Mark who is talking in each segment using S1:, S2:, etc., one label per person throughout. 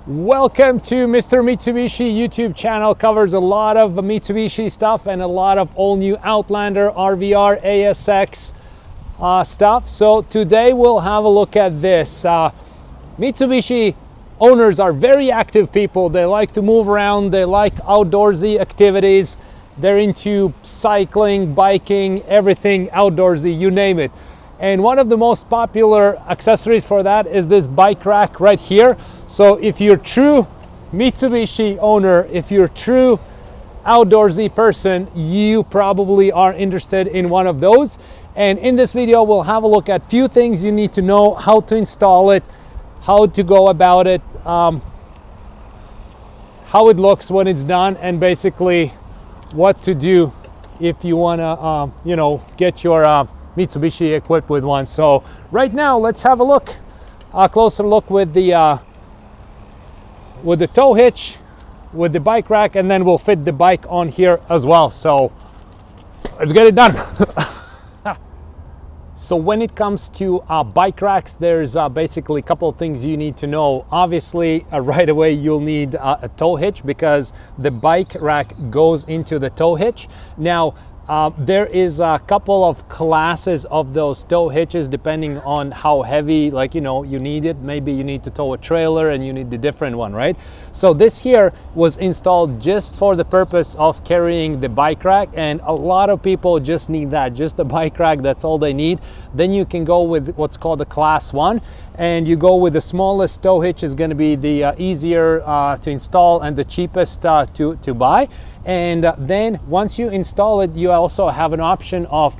S1: Welcome to Mr. Mitsubishi YouTube channel. Covers a lot of Mitsubishi stuff and a lot of all new Outlander, RVR, ASX stuff. So today we'll have a look at this. Mitsubishi owners are very active people. They like to move around. They like outdoorsy activities. They're into cycling, biking, everything outdoorsy, you name it. And one of the most popular accessories for that is this bike rack right here. So if you're true Mitsubishi owner, if you're true outdoorsy person, you probably are interested in one of those. And in this video, we'll have a look at few things you need to know, how to install it, how to go about it, how it looks when it's done, and basically what to do if you want to, get your Mitsubishi equipped with one. So right now, let's have a closer look with the tow hitch, with the bike rack, and then we'll fit the bike on here as well. So let's get it done. So when it comes to bike racks, there's basically a couple of things you need to know. Obviously, right away you'll need a tow hitch because the bike rack goes into the tow hitch. Now, there is a couple of classes of those tow hitches depending on how heavy, you need it. Maybe you need to tow a trailer and you need the different one, right? So this here was installed just for the purpose of carrying the bike rack, and a lot of people just need that, just the bike rack, that's all they need. Then you can go with what's called a class 1, and you go with the smallest tow hitch is going to be the easier to install and the cheapest to buy. And then once you install it, you also have an option of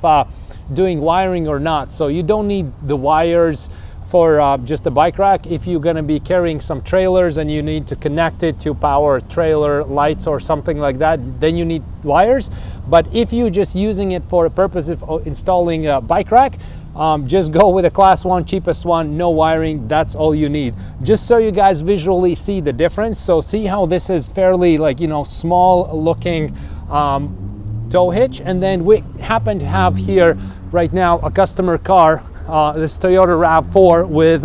S1: doing wiring or not. So you don't need the wires for just the bike rack. If you're going to be carrying some trailers and you need to connect it to power trailer lights or something like that, then you need wires. But if you're just using it for a purpose of installing a bike rack, just go with a class 1, cheapest one, no wiring, that's all you need. Just so you guys visually see the difference. So see how this is fairly small looking tow hitch, and then we happen to have here right now a customer car, this Toyota RAV4 with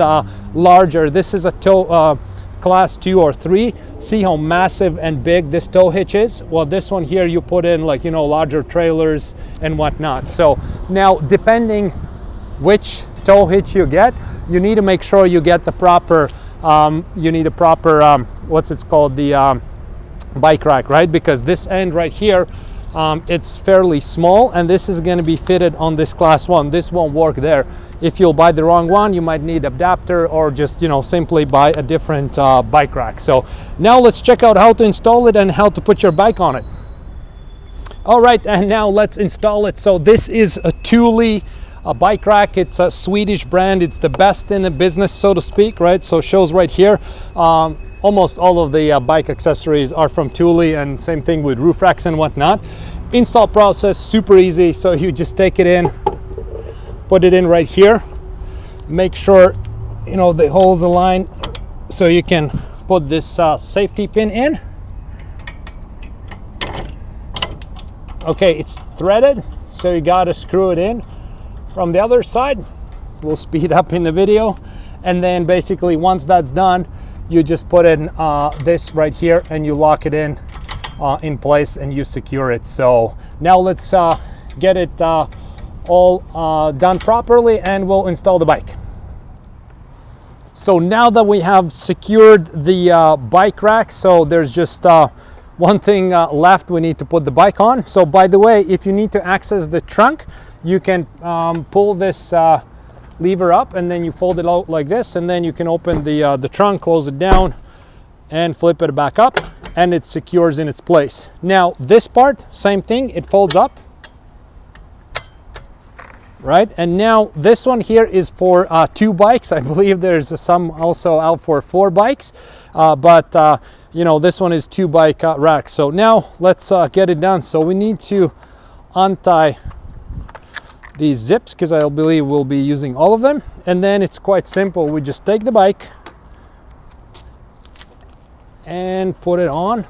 S1: larger, this is a tow class 2 or 3. See how massive and big this tow hitch is? Well, this one here you put in larger trailers and whatnot. So now, depending which tow hitch you get, you need to make sure you get the proper what's it called, the bike rack, right? Because this end right here, it's fairly small, and this is going to be fitted on this class 1. This won't work there. If you'll buy the wrong one, you might need adapter or just simply buy a different bike rack. So now let's check out how to install it and how to put your bike on it. All right, and now let's install it. So this is a Thule bike rack. It's a Swedish brand. It's the best in the business, so to speak, right? So it shows right here. Almost all of the bike accessories are from Thule, and same thing with roof racks and whatnot. Install process, super easy. So you just take it in, put it in right here. Make sure, the holes align so you can put this safety pin in. Okay, it's threaded, so you gotta screw it in from the other side. We'll speed up in the video. And then basically once that's done, you just put in this right here and you lock it in place and you secure it. So now let's get it all done properly and we'll install the bike. So now that we have secured the bike rack, so there's just one thing left. We need to put the bike on. So by the way, if you need to access the trunk, you can pull this lever up and then you fold it out like this, and then you can open the trunk, close it down, and flip it back up, and it secures in its place. Now this part, same thing, it folds up, right? And now this one here is for 2 bikes. I believe there's some also out for 4 bikes, but this one is 2 bike racks. So now let's get it done. So we need to untie these zips because I believe we'll be using all of them, and then it's quite simple. We just take the bike and put it on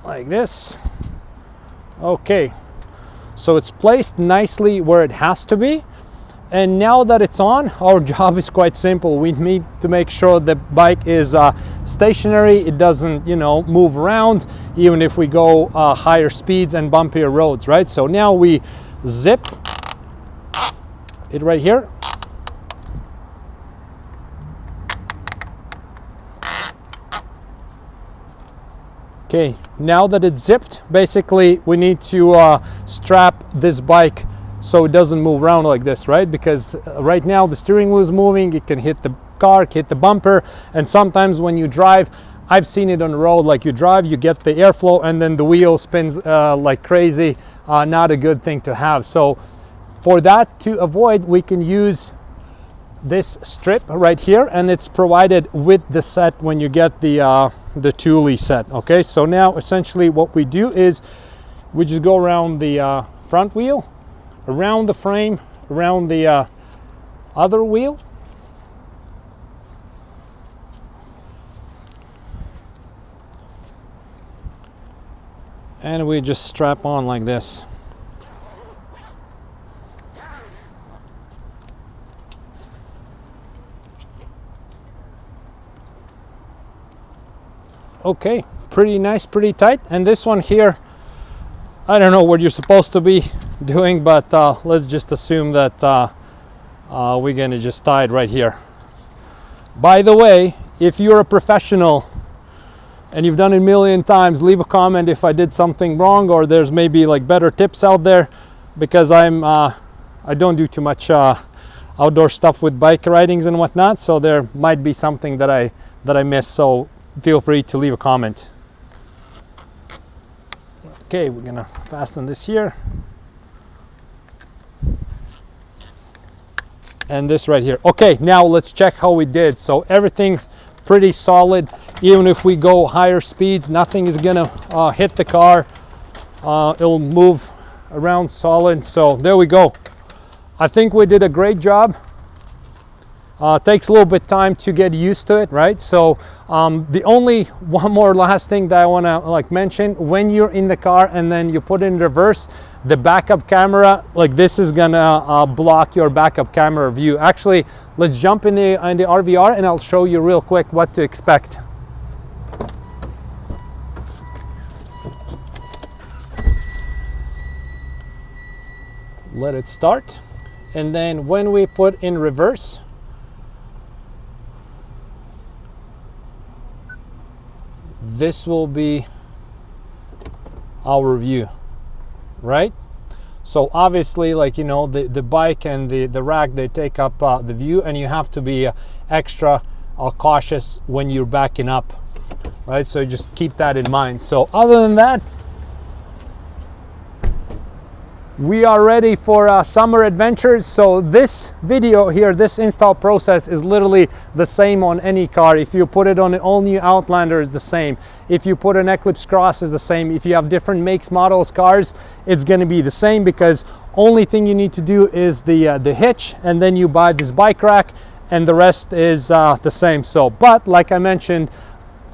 S1: like this. Okay, so it's placed nicely where it has to be, And now that it's on, our job is quite simple. We need to make sure the bike is stationary. It doesn't, you know, move around, even if we go higher speeds and bumpier roads, right? So now we zip it right here. Okay, now that it's zipped, basically we need to strap this bike so it doesn't move around like this, right? Because right now the steering wheel is moving, it can hit the car, hit the bumper, and sometimes when you drive, I've seen it on the road, like you drive, you get the airflow and then the wheel spins like crazy. Not a good thing to have. So for that to avoid, we can use this strip right here, and it's provided with the set when you get the Thule set. Okay, so now essentially what we do is we just go around the front wheel, around the frame, around the other wheel, and we just strap on like this. Okay, pretty nice, pretty tight. And this one here, I don't know what you're supposed to be doing, but let's just assume that we're gonna just tie it right here. By the way, if you're a professional and you've done it a million times, leave a comment if I did something wrong, or there's maybe like better tips out there, because I don't do too much outdoor stuff with bike ridings and whatnot, so there might be something that I missed. So feel free to leave a comment. Okay, we're gonna fasten this here and this right here. Okay, now let's check how we did. So everything's pretty solid. Even if we go higher speeds, nothing is gonna hit the car. It'll move around solid. So there we go. I think we did a great job. Takes a little bit time to get used to it, right? So the only one more last thing that I want to like mention, when you're in the car and then you put it in reverse, the backup camera, like this is gonna block your backup camera view. Actually, let's jump in the RVR and I'll show you real quick what to expect. Let it start, and then when we put in reverse, this will be our view, right? So obviously, like, you know, the bike and the rack, they take up the view, and you have to be extra cautious when you're backing up, right? So just keep that in mind. So other than that, we are ready for summer adventures. So this video here, this install process is literally the same on any car. If you put it on an all-new Outlander, it's the same. If you put an Eclipse Cross, it's the same. If you have different makes, models, cars, it's going to be the same, because only thing you need to do is the hitch, and then you buy this bike rack, and the rest is the same. So, but like I mentioned,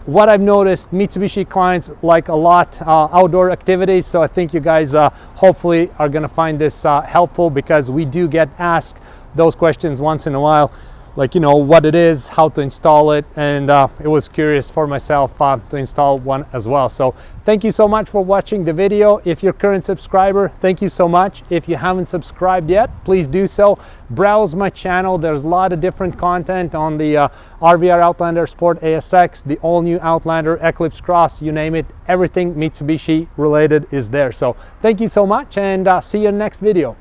S1: what I've noticed, Mitsubishi clients like a lot outdoor activities, so I think you guys hopefully are going to find this helpful, because we do get asked those questions once in a while, like, you know, what it is, how to install it, and it was curious for myself to install one as well. So thank you so much for watching the video. If you're a current subscriber, thank you so much. If you haven't subscribed yet, please do so. Browse my channel. There's a lot of different content on the RVR Outlander Sport ASX, the all-new Outlander, Eclipse Cross, you name it. Everything Mitsubishi related is there. So thank you so much, and see you in the next video.